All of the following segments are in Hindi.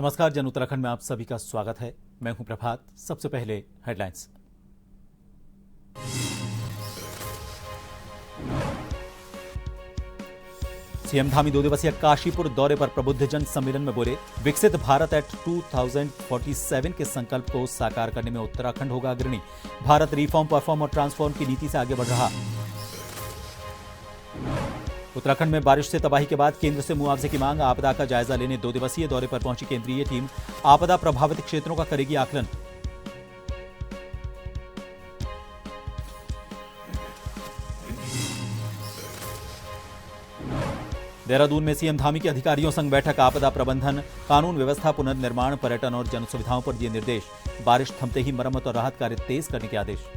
नमस्कार, जन उत्तराखंड में आप सभी का स्वागत है। मैं हूं प्रभात। सबसे पहले हेडलाइंस। सीएम धामी 2 दिवसीय काशीपुर दौरे पर प्रबुद्धजन सम्मेलन में बोले, विकसित भारत एट 2047 के संकल्प को साकार करने में उत्तराखंड होगा अग्रणी। भारत रिफॉर्म, परफॉर्म और ट्रांसफॉर्म की नीति से आगे बढ़ रहा। उत्तराखंड में बारिश से तबाही के बाद केंद्र से मुआवजे की मांग। आपदा का जायजा लेने 2 दिवसीय दौरे पर पहुंची केंद्रीय टीम। आपदा प्रभावित क्षेत्रों का करेगी आकलन। देहरादून में सीएम धामी की अधिकारियों संग बैठक। आपदा प्रबंधन, कानून व्यवस्था, पुनर्निर्माण, पर्यटन और जन सुविधाओं पर दिए निर्देश। बारिश थमते ही मरम्मत और राहत कार्य तेज करने के आदेश।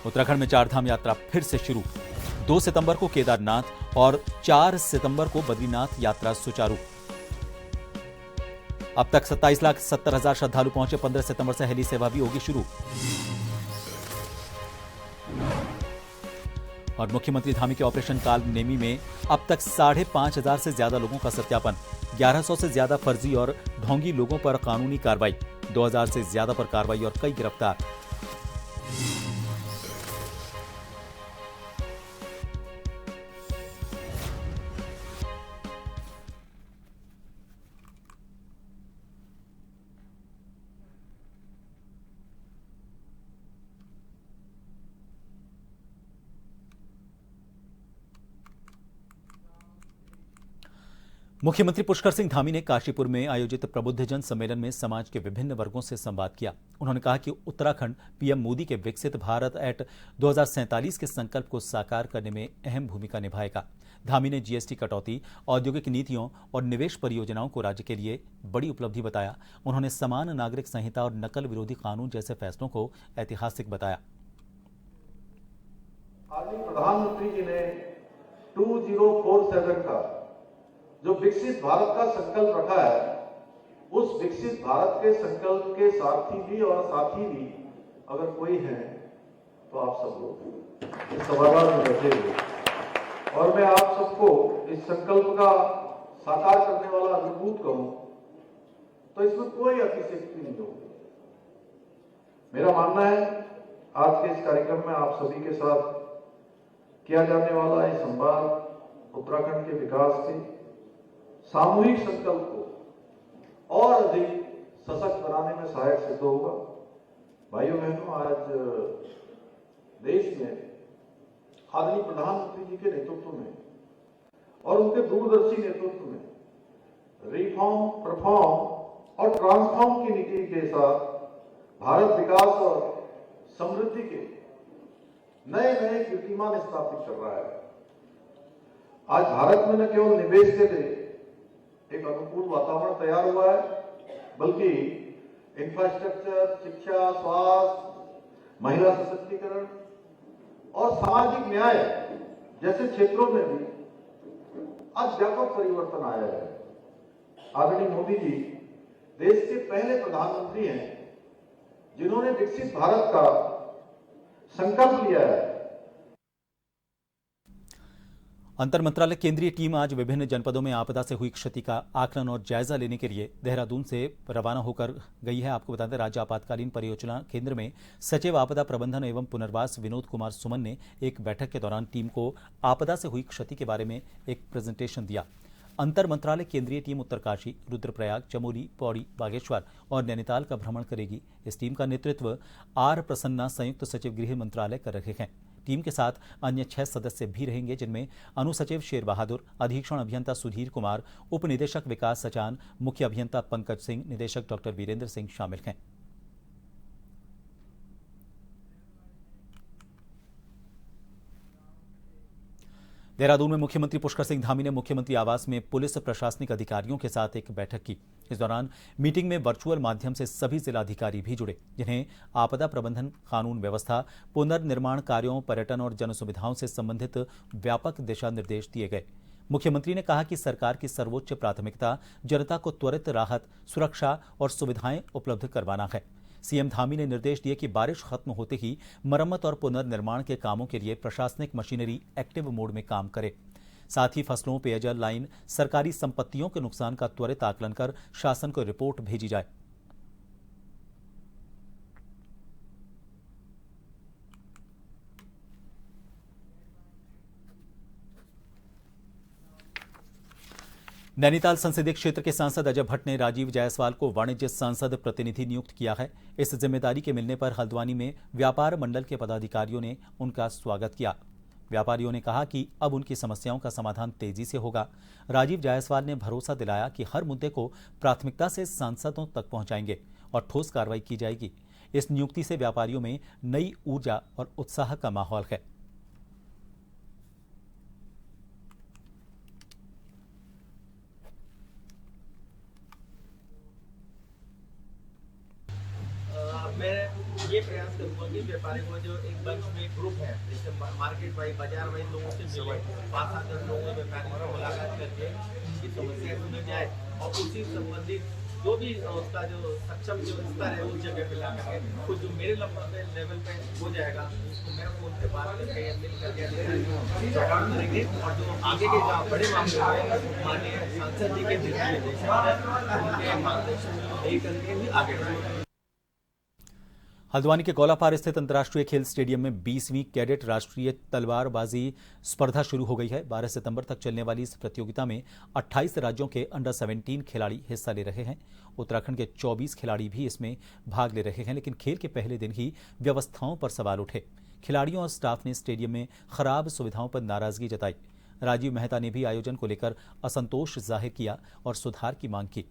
उत्तराखंड में चारधाम यात्रा फिर से शुरू। 2 सितंबर को केदारनाथ और 4 सितंबर को बद्रीनाथ यात्रा सुचारू। अब तक 27,70,000 श्रद्धालु पहुंचे। 15 सितंबर से हेली सेवा भी होगी शुरू। और मुख्यमंत्री धामी के ऑपरेशन काल नेमी में अब तक 5,500 से ज्यादा लोगों का सत्यापन। 1100 से ज्यादा फर्जी और ढोंगी लोगों पर कानूनी कार्रवाई। 2000 से ज्यादा पर कार्रवाई और कई गिरफ्तार। मुख्यमंत्री पुष्कर सिंह धामी ने काशीपुर में आयोजित प्रबुद्धजन सम्मेलन में समाज के विभिन्न वर्गों से संवाद किया। उन्होंने कहा कि उत्तराखंड पीएम मोदी के विकसित भारत एट 2047 के संकल्प को साकार करने में अहम भूमिका निभाएगा। धामी ने जीएसटी कटौती, औद्योगिक नीतियों और निवेश परियोजनाओं को राज्य के लिए बड़ी उपलब्धि बताया। उन्होंने समान नागरिक संहिता और नकल विरोधी कानून जैसे फैसलों को ऐतिहासिक बताया। प्रधानमंत्री जी ने 2047 का जो विकसित भारत का संकल्प रखा है, उस विकसित भारत के संकल्प के साथी भी अगर कोई है तो आप सब लोग इस सभागार में बैठे हुए, और मैं आप सबको इस संकल्प का साकार करने वाला अनुभूत कहूं तो इसमें कोई अतिशयोक्ति नहीं होगी। मेरा मानना है आज के इस कार्यक्रम में आप सभी के साथ किया जाने वाला यह संवाद उत्तराखंड के विकास के सामूहिक संकल्प को और अधिक सशक्त बनाने में सहायक सिद्ध होगा। भाइयों बहनों, आज देश में आदरणीय प्रधानमंत्री जी के नेतृत्व में और उनके दूरदर्शी नेतृत्व में रिफॉर्म, परफॉर्म और ट्रांसफॉर्म की नीति के साथ भारत विकास और समृद्धि के नए नए कीर्तिमान स्थापित कर रहा है। आज भारत में न केवल निवेश के लिए एक अनुकूल वातावरण तैयार हुआ है, बल्कि इंफ्रास्ट्रक्चर, शिक्षा, स्वास्थ्य, महिला सशक्तिकरण और सामाजिक न्याय जैसे क्षेत्रों में भी आज व्यापक परिवर्तन आया है। आदरणीय मोदी जी देश के पहले प्रधानमंत्री हैं जिन्होंने विकसित भारत का संकल्प लिया है। अंतर मंत्रालय केंद्रीय टीम आज विभिन्न जनपदों में आपदा से हुई क्षति का आकलन और जायजा लेने के लिए देहरादून से रवाना होकर गई है। आपको बता दें, राज्य आपातकालीन परियोजना केंद्र में सचिव आपदा प्रबंधन एवं पुनर्वास विनोद कुमार सुमन ने एक बैठक के दौरान टीम को आपदा से हुई क्षति के बारे में एक प्रेजेंटेशन दिया। अंतर मंत्रालय केंद्रीय टीम उत्तरकाशी, रुद्रप्रयाग, चमोली, पौड़ी, बागेश्वर और नैनीताल का भ्रमण करेगी। इस टीम का नेतृत्व आर प्रसन्ना, संयुक्त सचिव गृह मंत्रालय कर रहे हैं। टीम के साथ अन्य 6 सदस्य भी रहेंगे, जिनमें अनुसचिव शेर बहादुर, अधीक्षण अभियंता सुधीर कुमार, उप निदेशक विकास सचान, मुख्य अभियंता पंकज सिंह, निदेशक डॉक्टर वीरेंद्र सिंह शामिल हैं। देहरादून में मुख्यमंत्री पुष्कर सिंह धामी ने मुख्यमंत्री आवास में पुलिस प्रशासनिक अधिकारियों के साथ एक बैठक की। इस दौरान मीटिंग में वर्चुअल माध्यम से सभी जिलाधिकारी भी जुड़े, जिन्हें आपदा प्रबंधन, कानून व्यवस्था, पुनर्निर्माण कार्यों, पर्यटन और जन सुविधाओं से संबंधित व्यापक दिशा निर्देश दिए गए। मुख्यमंत्री ने कहा कि सरकार की सर्वोच्च प्राथमिकता जनता को त्वरित राहत, सुरक्षा और सुविधाएं उपलब्ध करवाना है। सीएम धामी ने निर्देश दिए कि बारिश खत्म होते ही मरम्मत और पुनर्निर्माण के कामों के लिए प्रशासनिक मशीनरी एक्टिव मोड में काम करे। साथ ही फसलों, पेयजल लाइन, सरकारी संपत्तियों के नुकसान का त्वरित आकलन कर शासन को रिपोर्ट भेजी जाए। नैनीताल संसदीय क्षेत्र के सांसद अजय भट्ट ने राजीव जायसवाल को वाणिज्य सांसद प्रतिनिधि नियुक्त किया है। इस जिम्मेदारी के मिलने पर हल्द्वानी में व्यापार मंडल के पदाधिकारियों ने उनका स्वागत किया। व्यापारियों ने कहा कि अब उनकी समस्याओं का समाधान तेजी से होगा। राजीव जायसवाल ने भरोसा दिलाया कि हर मुद्दे को प्राथमिकता से सांसदों तक पहुंचाएंगे और ठोस कार्रवाई की जाएगी। इस नियुक्ति से व्यापारियों में नई ऊर्जा और उत्साह का माहौल है। मैं ये प्रयास करूंगा कि व्यापारी को जो एक बंच में ग्रुप है, जैसे मार्केट वाइज, बाजार वाइज लोगों से मिले, 5-7 लोगों से व्यापारी से मुलाकात करके उनकी समस्या सुनी जाए और उसी संबंधित जो भी उसका जो सक्षम जो स्तर है उस जगह पे ला करके कुछ जो मेरे लेवल पे हो जाएगा उसको मैं फोन पे बात करके या मिल करके चौकाट करेंगे और जो आगे के जो बड़े मामले हैं माननीय सांसद जी के निर्देश उनके मार्गदर्शन यही करके ही आगे बढ़ेंगे। हल्द्वानी के गौलापार स्थित अंतर्राष्ट्रीय खेल स्टेडियम में 20वीं कैडेट राष्ट्रीय तलवारबाजी स्पर्धा शुरू हो गई है। 12 सितंबर तक चलने वाली इस प्रतियोगिता में 28 राज्यों के अंडर 17 खिलाड़ी हिस्सा ले रहे हैं। उत्तराखंड के 24 खिलाड़ी भी इसमें भाग ले रहे हैं, लेकिन खेल के पहले दिन ही व्यवस्थाओं पर सवाल उठे। खिलाड़ियों और स्टाफ ने स्टेडियम में खराब सुविधाओं पर नाराजगी जताई। राजीव मेहता ने भी आयोजन को लेकर असंतोष जाहिर किया और सुधार की मांग की।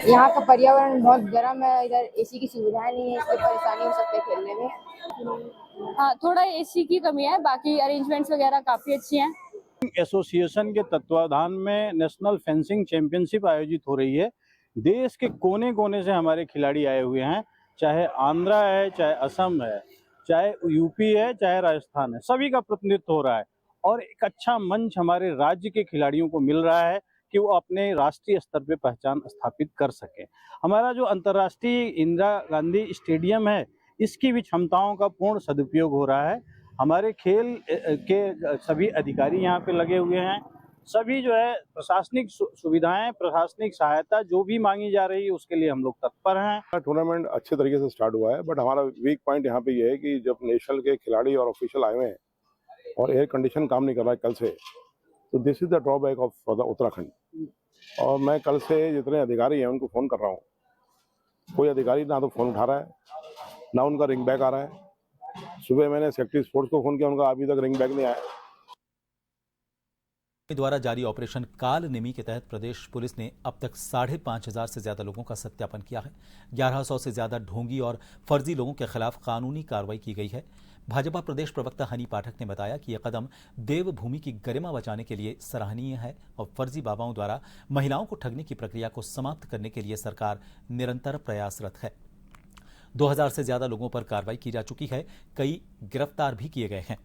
यहाँ का पर्यावरण बहुत गर्म है, इधर एसी की सुविधाएं नहीं है, इसलिए परेशानी हो सकती है खेलने में। हाँ, थोड़ा एसी की कमी है, बाकी अरेंजमेंट्स वगैरह काफी अच्छी हैं। एसोसिएशन के तत्वाधान में नेशनल फेंसिंग चैंपियनशिप आयोजित हो रही है। देश के कोने कोने से हमारे खिलाड़ी आए हुए हैं, चाहे आंध्रा है, चाहे असम है, चाहे यूपी है, चाहे राजस्थान है, सभी का प्रतिनिधित्व हो रहा है और एक अच्छा मंच हमारे राज्य के खिलाड़ियों को मिल रहा है कि वो अपने राष्ट्रीय स्तर पे पहचान स्थापित कर सके। हमारा जो अंतर्राष्ट्रीय इंदिरा गांधी स्टेडियम है, इसकी भी क्षमताओं का पूर्ण सदुपयोग हो रहा है। हमारे खेल के सभी अधिकारी यहाँ पे लगे हुए हैं। सभी जो है प्रशासनिक सुविधाएं, प्रशासनिक सहायता जो भी मांगी जा रही है उसके लिए हम लोग तत्पर हैं। टूर्नामेंट अच्छे तरीके से स्टार्ट हुआ है, बट हमारा वीक पॉइंट यहाँ पे ये है कि जब नेशनल के खिलाड़ी और ऑफिशियल आए हुए हैं और एयर कंडीशन काम नहीं कर रहा है कल से, तो this is the drawback of the Uttarakhand. और मैं कल से जितने अधिकारी हैं उनको फ़ोन कर रहा हूँ, कोई अधिकारी ना तो फ़ोन उठा रहा है, ना उनका रिंग बैक आ रहा है। सुबह मैंने सेक्रेटरी स्पोर्ट्स को फ़ोन किया, उनका अभी तक रिंग बैक नहीं आया। द्वारा जारी ऑपरेशन काल निमी के तहत प्रदेश पुलिस ने अब तक 5,500 से ज्यादा लोगों का सत्यापन किया है। 1100 से ज्यादा ढोंगी और फर्जी लोगों के खिलाफ कानूनी कार्रवाई की गई है। भाजपा प्रदेश प्रवक्ता हनी पाठक ने बताया कि यह कदम देवभूमि की गरिमा बचाने के लिए सराहनीय है और फर्जी बाबाओं द्वारा महिलाओं को ठगने की प्रक्रिया को समाप्त करने के लिए सरकार निरंतर प्रयासरत है। 2000 से ज्यादा लोगों पर कार्रवाई की जा चुकी है, कई गिरफ्तार भी किए गए हैं।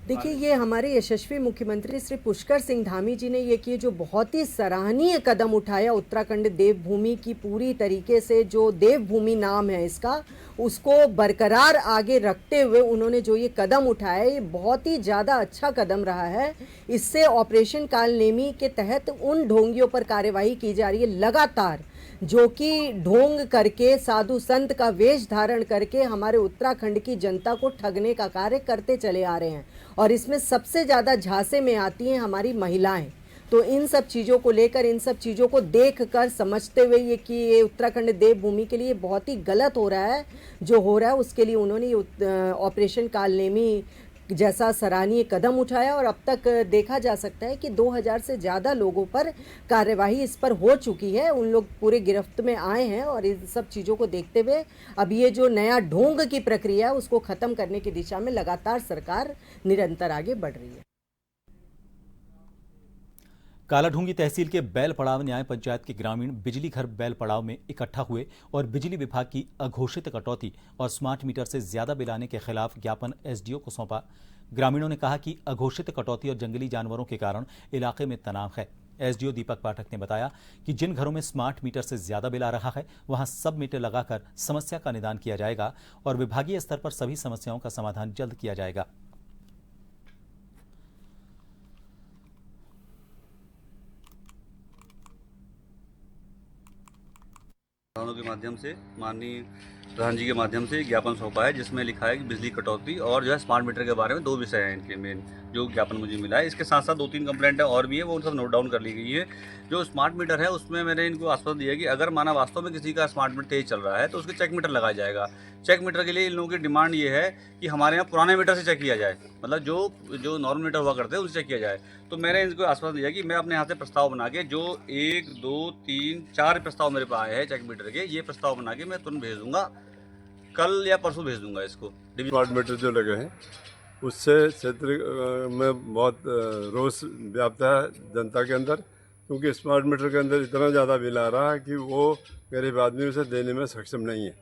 देखिए, ये हमारे यशस्वी मुख्यमंत्री श्री पुष्कर सिंह धामी जी ने ये किए जो बहुत ही सराहनीय कदम उठाया। उत्तराखंड देवभूमि की पूरी तरीके से जो देवभूमि नाम है इसका, उसको बरकरार आगे रखते हुए उन्होंने जो ये कदम उठाया, ये बहुत ही ज़्यादा अच्छा कदम रहा है। इससे ऑपरेशन काल नेमी के तहत उन ढोंगियों पर कार्यवाही की जा रही है लगातार, जो कि ढोंग करके, साधु संत का वेश धारण करके हमारे उत्तराखंड की जनता को ठगने का कार्य करते चले आ रहे हैं। और इसमें सबसे ज़्यादा झांसे में आती हैं हमारी महिलाएं। तो इन सब चीज़ों को लेकर, इन सब चीज़ों को देखकर समझते हुए ये कि ये उत्तराखंड देवभूमि के लिए बहुत ही गलत हो रहा है जो हो रहा है, उसके लिए उन्होंने ये ऑपरेशन काल नेमी जैसा सराहनीय कदम उठाया। और अब तक देखा जा सकता है कि 2000 से ज़्यादा लोगों पर कार्यवाही इस पर हो चुकी है। उन लोग पूरे गिरफ्त में आए हैं और इन सब चीज़ों को देखते हुए अब ये जो नया ढोंग की प्रक्रिया है उसको ख़त्म करने की दिशा में लगातार सरकार निरंतर आगे बढ़ रही है। कालाढूंगी तहसील के बैल पड़ाव न्याय पंचायत के ग्रामीण बिजली घर बैल पड़ाव में इकट्ठा हुए और बिजली विभाग की अघोषित कटौती और स्मार्ट मीटर से ज्यादा बिल आने के खिलाफ ज्ञापन एसडीओ को सौंपा। ग्रामीणों ने कहा कि अघोषित कटौती और जंगली जानवरों के कारण इलाके में तनाव है। एसडीओ दीपक पाठक ने बताया कि जिन घरों में स्मार्ट मीटर से ज्यादा बिल आ रहा है वहां सब मीटर लगाकर समस्या का निदान किया जाएगा और विभागीय स्तर पर सभी समस्याओं का समाधान जल्द किया जाएगा। के माध्यम से माननीय प्रधान जी के माध्यम से ज्ञापन सौंपा है, जिसमें लिखा है कि बिजली कटौती और जो है स्मार्ट मीटर के बारे में 2 विषय हैं इनके मेन, जो ज्ञापन मुझे मिला है। इसके साथ साथ 2-3 कंप्लेंट है और भी है, वो सब नोट डाउन कर ली गई है। जो स्मार्ट मीटर है उसमें मैंने इनको आश्वासन दिया कि अगर माना वास्तव में किसी का स्मार्ट मीटर तेज चल रहा है तो उसके चेक मीटर लगाया जाएगा। चेक मीटर के लिए इन लोगों की डिमांड ये है कि हमारे यहाँ पुराने मीटर से चेक किया जाए, मतलब जो नॉर्मल मीटर हुआ करते हैं उससे चेक किया जाए। तो मैंने इनको आश्वासन दिया कि मैं अपने यहाँ से प्रस्ताव बना के जो 1, 2, 3, 4 प्रस्ताव मेरे पास आए हैं चेक मीटर के, ये प्रस्ताव बना के मैं तुरंत भेज दूंगा, कल या परसों भेज दूंगा इसको। स्मार्ट मीटर जो लगे हैं उससे क्षेत्र में बहुत रोष व्याप्त है जनता के अंदर, क्योंकि स्मार्ट मीटर के अंदर इतना ज़्यादा बिल आ रहा है कि वो गरीब आदमी उसे देने में सक्षम नहीं है।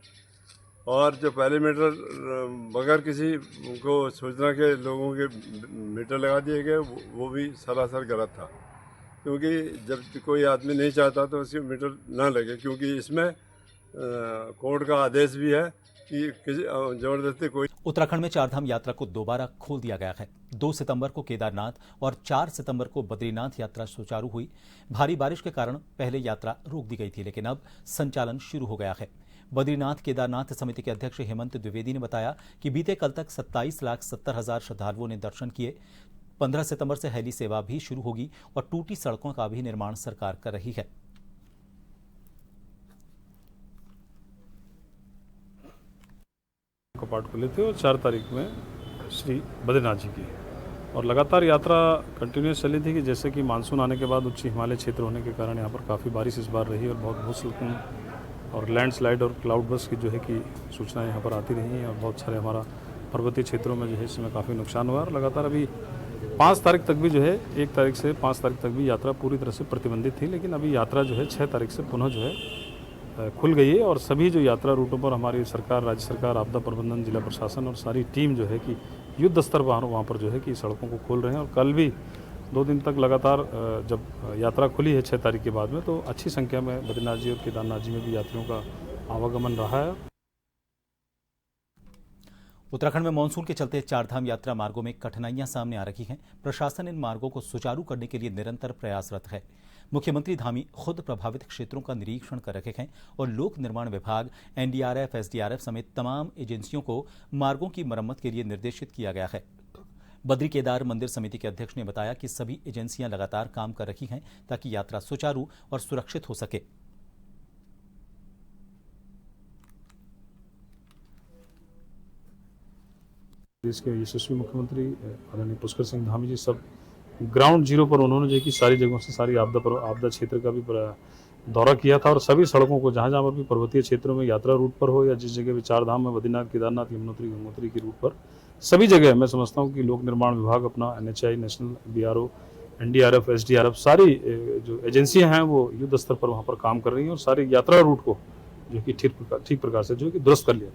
और जो पहले मीटर बगैर किसी को सूचना के लोगों के मीटर लगा दिए गए वो भी सरासर गलत था, क्योंकि जब कोई आदमी नहीं चाहता तो उसके मीटर ना लगे, क्योंकि इसमें कोर्ट का आदेश भी है कि जबरदस्ती कोई। उत्तराखंड में चारधाम यात्रा को दोबारा खोल दिया गया है। 2 सितंबर को केदारनाथ और 4 सितंबर को बद्रीनाथ यात्रा सुचारू हुई। भारी बारिश के कारण पहले यात्रा रोक दी गई थी, लेकिन अब संचालन शुरू हो गया है। बद्रीनाथ केदारनाथ समिति के अध्यक्ष हेमंत द्विवेदी ने बताया कि बीते कल तक 27,70,000 श्रद्धालुओं ने दर्शन किए। 15 सितंबर से हेली सेवा भी शुरू होगी और टूटी सड़कों का भी निर्माण सरकार कर रही है। कपाट खुले थे और 4 तारीख में श्री बद्रीनाथ जी की, और लगातार यात्रा कंटिन्यूस चली थी कि जैसे कि मानसून आने के बाद उच्च हिमालय क्षेत्र होने के कारण यहाँ पर काफ़ी बारिश इस बार रही और बहुत भूस्खलन और लैंडस्लाइड और क्लाउड बर्स्ट की जो है कि सूचनाएं यहाँ पर आती रही हैं और बहुत सारे हमारा पर्वतीय क्षेत्रों में जो है इसमें काफ़ी नुकसान हुआ। और लगातार अभी 5 तारीख तक भी जो है 1 तारीख से 5 तारीख तक भी यात्रा पूरी तरह से प्रतिबंधित थी, लेकिन अभी यात्रा जो है 6 तारीख से पुनः जो है खुल गई है। और सभी जो यात्रा रूटों पर हमारी सरकार, राज्य सरकार, आपदा प्रबंधन, जिला प्रशासन और सारी टीम जो है कि युद्ध स्तर पर वहाँ पर जो है कि सड़कों को खोल रहे हैं। और कल भी 2 दिन तक लगातार जब यात्रा खुली है 6 तारीख के बाद में, तो अच्छी संख्या में बद्रीनाथ जी और केदारनाथ जी में भी यात्रियों का आवागमन रहा है। उत्तराखंड में मानसून के चलते चारधाम यात्रा मार्गों में कठिनाइयां सामने आ रही हैं। प्रशासन इन मार्गों को सुचारू करने के लिए निरंतर प्रयासरत है। मुख्यमंत्री धामी खुद प्रभावित क्षेत्रों का निरीक्षण कर रहे हैं और लोक निर्माण विभाग, एनडीआरएफ, एसडीआरएफ समेत तमाम एजेंसियों को मार्गों की मरम्मत के लिए निर्देशित किया गया है। बद्री केदार मंदिर समिति के अध्यक्ष ने बताया कि सभी एजेंसियां लगातार काम कर रही हैं ताकि यात्रा सुचारू और सुरक्षित हो सके। देश के यशस्वी मुख्यमंत्री आदरणीय पुष्कर सिंह धामी जी सब ग्राउंड जीरो पर उन्होंने जो कि सारी जगहों से सारी आपदा क्षेत्र का भी दौरा किया था और सभी सड़कों को जहाँ जहाँ पर भी पर्वतीय क्षेत्रों में यात्रा रूट पर हो या जिस जगह भी चारधाम में बद्रीनाथ, केदारनाथ, यमुनोत्री, गंगोत्री की रूट पर सभी जगह मैं समझता हूँ कि लोक निर्माण विभाग अपना NHI, national BRO, NDRF, SDRF सारी जो एजेंसियाँ हैं वो युद्ध स्तर पर वहाँ पर काम कर रही हैं और सारी यात्रा रूट को जो कि ठीक प्रकार से जो कि दुरुस्त कर लिया।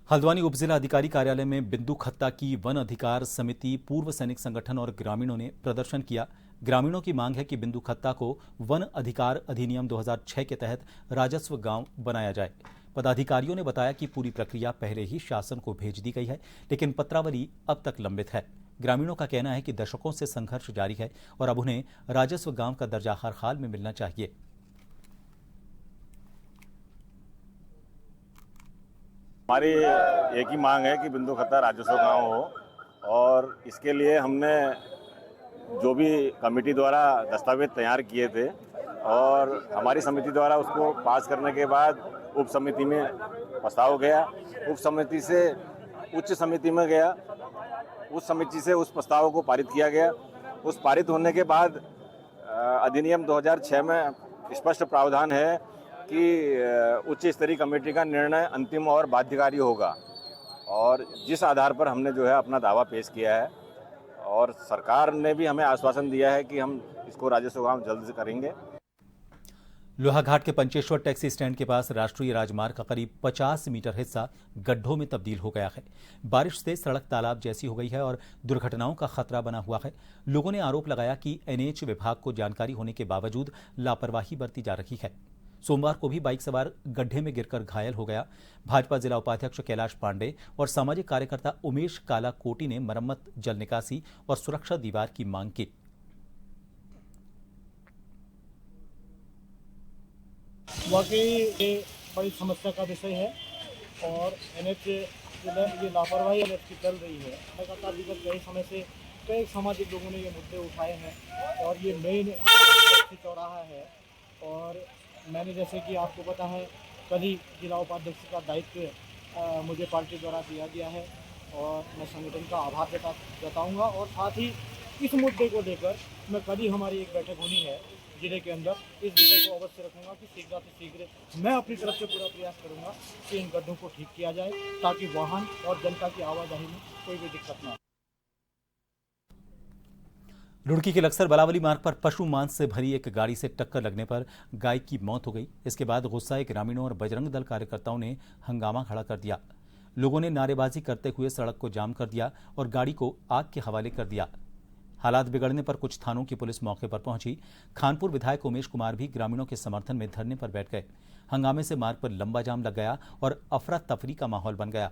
हल्द्वानी उपजिला अधिकारी कार्यालय में बिंदु खत्ता की वन अधिकार समिति, पूर्व सैनिक संगठन और ग्रामीणों ने प्रदर्शन किया। ग्रामीणों की मांग है कि बिंदु खत्ता को वन अधिकार अधिनियम 2006 के तहत राजस्व गांव बनाया जाए। पदाधिकारियों ने बताया कि पूरी प्रक्रिया पहले ही शासन को भेज दी गई है, लेकिन पत्रावली अब तक लंबित है। ग्रामीणों का कहना है कि दशकों से संघर्ष जारी है और अब उन्हें राजस्व गांव का दर्जा हर हाल में मिलना चाहिए। हमारी एक ही मांग है कि बिंदु खत्ता राजस्व गांव हो और इसके लिए हमने जो भी कमेटी द्वारा दस्तावेज तैयार किए थे और हमारी समिति द्वारा उसको पास करने के बाद उप समिति में प्रस्ताव गया, उप समिति से उच्च समिति में गया, उस समिति से उस प्रस्ताव को पारित किया गया। उस पारित होने के बाद अधिनियम 2006 में स्पष्ट प्रावधान है कि उच्च स्तरीय कमेटी का निर्णय अंतिम और बाध्यकारी होगा और जिस आधार पर हमने जो है अपना दावा पेश किया है और सरकार ने भी हमें आश्वासन दिया है कि हम इसको राजस्व गांव जल्द से करेंगे। लोहाघाट के पंचेश्वर टैक्सी स्टैंड के पास राष्ट्रीय राजमार्ग का करीब 50 मीटर हिस्सा गड्ढों में तब्दील हो गया है। बारिश से सड़क तालाब जैसी हो गई है और दुर्घटनाओं का खतरा बना हुआ है। लोगों ने आरोप लगाया कि एनएच विभाग को जानकारी होने के बावजूद लापरवाही बरती जा रही है। सोमवार को भी बाइक सवार गड्ढे में गिरकर घायल हो गया। भाजपा जिला उपाध्यक्ष कैलाश पांडे और सामाजिक कार्यकर्ता उमेश काला कोटी ने मरम्मत, जल निकासी और सुरक्षा दीवार की मांग की। वाकई ये बड़ी समस्या का विषय है और एनएच ये लापरवाही एनएच की चल रही है। लगातार विगत कई समय से कई सामाजिक लोगों ने ये मुद्दे उठाए हैं और ये मेन चौराहा है। और मैंने, जैसे कि आपको पता है, कल ही जिला उपाध्यक्ष का दायित्व मुझे पार्टी द्वारा दिया गया है और मैं संगठन का आभार जताऊँगा। और साथ ही इस मुद्दे को लेकर मैं कल ही हमारी एक बैठक होनी है जिले के अंदर, इस विषय को अवश्य रखूंगा कि शीघ्र से शीघ्र मैं अपनी तरफ से पूरा प्रयास करूंगा कि इन गड्ढों को ठीक किया जाए ताकि वाहन और जनता की आवाजाही में कोई भी दिक्कत ना हो। रुड़की के लक्सर बलावली मार्ग पर पशु मांस से भरी एक गाड़ी से टक्कर लगने पर गाय की मौत हो गई। इसके बाद गुस्साए ग्रामीणों और बजरंग दल कार्यकर्ताओं ने हंगामा खड़ा कर दिया। लोगों ने नारेबाजी करते हुए सड़क को जाम कर दिया और गाड़ी को आग के हवाले कर दिया। हालात बिगड़ने पर कुछ थानों की पुलिस मौके पर पहुंची। खानपुर विधायक उमेश कुमार भी ग्रामीणों के समर्थन में धरने पर बैठ गए। हंगामे से मार्ग पर लंबा जाम लग गया और अफरा तफरी का माहौल बन गया।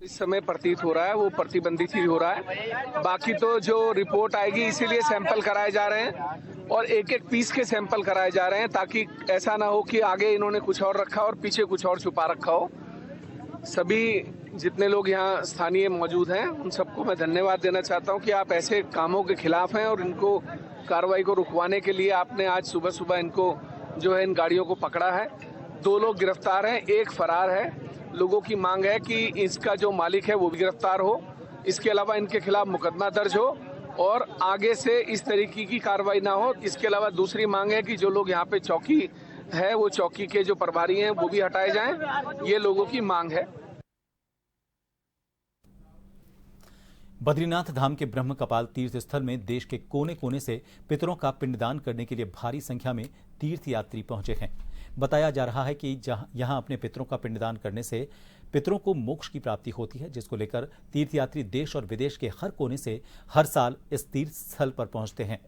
इस समय प्रतीत हो रहा है वो प्रतिबंधित ही हो रहा है। बाकी तो जो रिपोर्ट आएगी, इसीलिए सैंपल कराए जा रहे हैं और एक एक पीस के सैंपल कराए जा रहे हैं ताकि ऐसा ना हो कि आगे इन्होंने कुछ और रखा और पीछे कुछ और छुपा रखा हो। सभी जितने लोग यहाँ स्थानीय मौजूद हैं उन सबको मैं धन्यवाद देना चाहता हूँ कि आप ऐसे कामों के खिलाफ हैं और इनको कार्रवाई को रुकवाने के लिए आपने आज सुबह सुबह इनको जो है इन गाड़ियों को पकड़ा है। 2 लोग गिरफ्तार हैं, 1 फरार है। लोगों की मांग है कि इसका जो मालिक है वो भी गिरफ्तार हो। इसके अलावा इनके खिलाफ मुकदमा दर्ज हो और आगे से इस तरीके की कार्रवाई ना हो। इसके अलावा दूसरी मांग है कि जो लोग यहाँ पे चौकी है वो चौकी के जो प्रभारी हैं वो भी हटाए जाएं। ये लोगों की मांग है। बद्रीनाथ धाम के ब्रह्म कपाल तीर्थ स्थल में देश के कोने कोने से पितरों का पिंडदान करने के लिए भारी संख्या में तीर्थयात्री पहुंचे हैं। बताया जा रहा है कि यहां अपने पितरों का पिंडदान करने से पितरों को मोक्ष की प्राप्ति होती है, जिसको लेकर तीर्थयात्री देश और विदेश के हर कोने से हर साल इस तीर्थ स्थल पर पहुंचते हैं।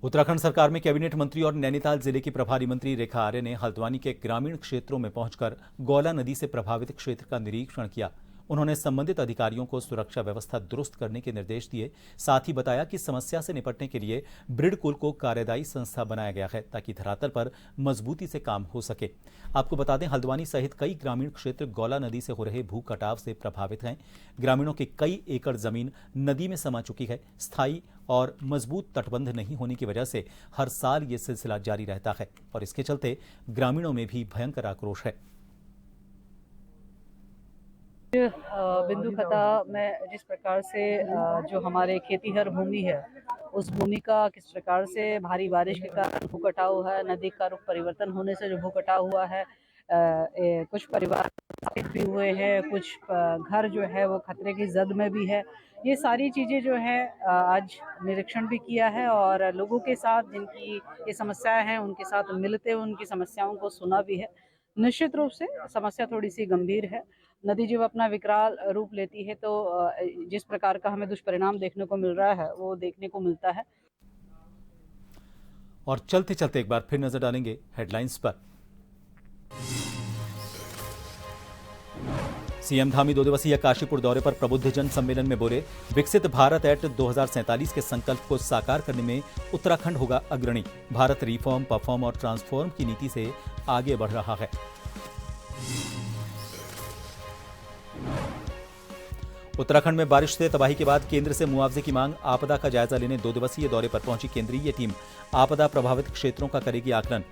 उत्तराखंड सरकार में कैबिनेट मंत्री और नैनीताल जिले की प्रभारी मंत्री रेखा आर्य ने हल्द्वानी के ग्रामीण क्षेत्रों में पहुंचकर गौला नदी से प्रभावित क्षेत्र का निरीक्षण किया। उन्होंने संबंधित अधिकारियों को सुरक्षा व्यवस्था दुरुस्त करने के निर्देश दिए। साथ ही बताया कि समस्या से निपटने के लिए ब्रिडकुल को कार्यदायी संस्था बनाया गया है ताकि धरातल पर मजबूती से काम हो सके। आपको बता दें, हल्द्वानी सहित कई ग्रामीण क्षेत्र गौला नदी से हो रहे भू कटाव से प्रभावित हैं। ग्रामीणों की कई एकड़ जमीन नदी में समा चुकी है। स्थायी और मजबूत तटबंध नहीं होने की वजह से हर साल ये सिलसिला जारी रहता है और इसके चलते ग्रामीणों में भी भयंकर आक्रोश है। बिंदु खता में जिस प्रकार से जो हमारे खेतीहर भूमि है उस भूमि का किस प्रकार से भारी बारिश के कारण भू कटाव हुआ है, नदी का रुख परिवर्तन होने से जो भू कटाव हुआ है, कुछ परिवार भी हुए हैं, कुछ घर जो है वो खतरे की जद में भी है। ये सारी चीज़ें जो है आज निरीक्षण भी किया है और लोगों के साथ जिनकी ये समस्याएं हैं उनके साथ मिलते हुए उनकी समस्याओं को सुना भी है। निश्चित रूप से समस्या थोड़ी सी गंभीर है। नदी जब अपना विकराल रूप लेती है तो जिस प्रकार का हमें दुष्परिणाम देखने को मिल रहा है वो देखने को मिलता है। और चलते चलते एक बार फिर नजर डालेंगे हेडलाइंस पर। सीएम धामी 2 दिवसीय काशीपुर दौरे पर प्रबुद्ध जन सम्मेलन में बोले, विकसित भारत एक्ट 2047 के संकल्प को साकार करने में उत्तराखंड होगा अग्रणी। भारत रिफॉर्म, परफॉर्म और ट्रांसफॉर्म की नीति से आगे बढ़ रहा है। उत्तराखंड में बारिश से तबाही के बाद केंद्र से मुआवजे की मांग। आपदा का जायजा लेने 2 दिवसीय दौरे पर पहुंची केंद्रीय टीम। आपदा प्रभावित क्षेत्रों का करेगी आकलन।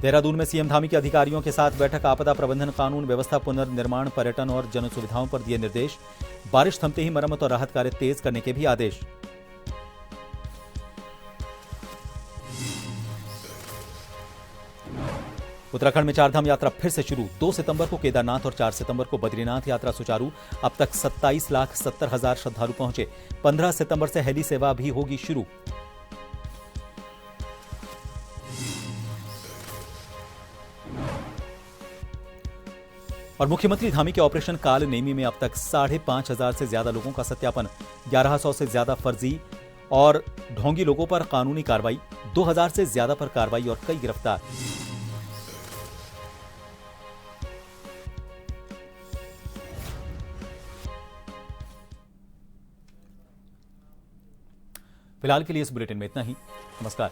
देहरादून में सीएम धामी के अधिकारियों के साथ बैठक। आपदा प्रबंधन, कानून व्यवस्था, पुनर्निर्माण, पर्यटन और जन सुविधाओं पर दिए निर्देश। बारिश थमते ही मरम्मत और राहत कार्य तेज करने के भी आदेश। उत्तराखंड में चारधाम यात्रा फिर से शुरू। 2 सितंबर को केदारनाथ और 4 सितंबर को बद्रीनाथ यात्रा सुचारू। अब तक 27,70,000 श्रद्धालु पहुंचे। 15 सितंबर से हेली सेवा भी होगी शुरू। और मुख्यमंत्री धामी के ऑपरेशन काल नेमी में अब तक 5,500 से ज्यादा लोगों का सत्यापन। 1100 से ज्यादा फर्जी और ढोंगी लोगों पर कानूनी कार्रवाई। 2000 से ज्यादा पर कार्रवाई और कई गिरफ्तार। फिलहाल के लिए इस बुलेटिन में इतना ही। नमस्कार।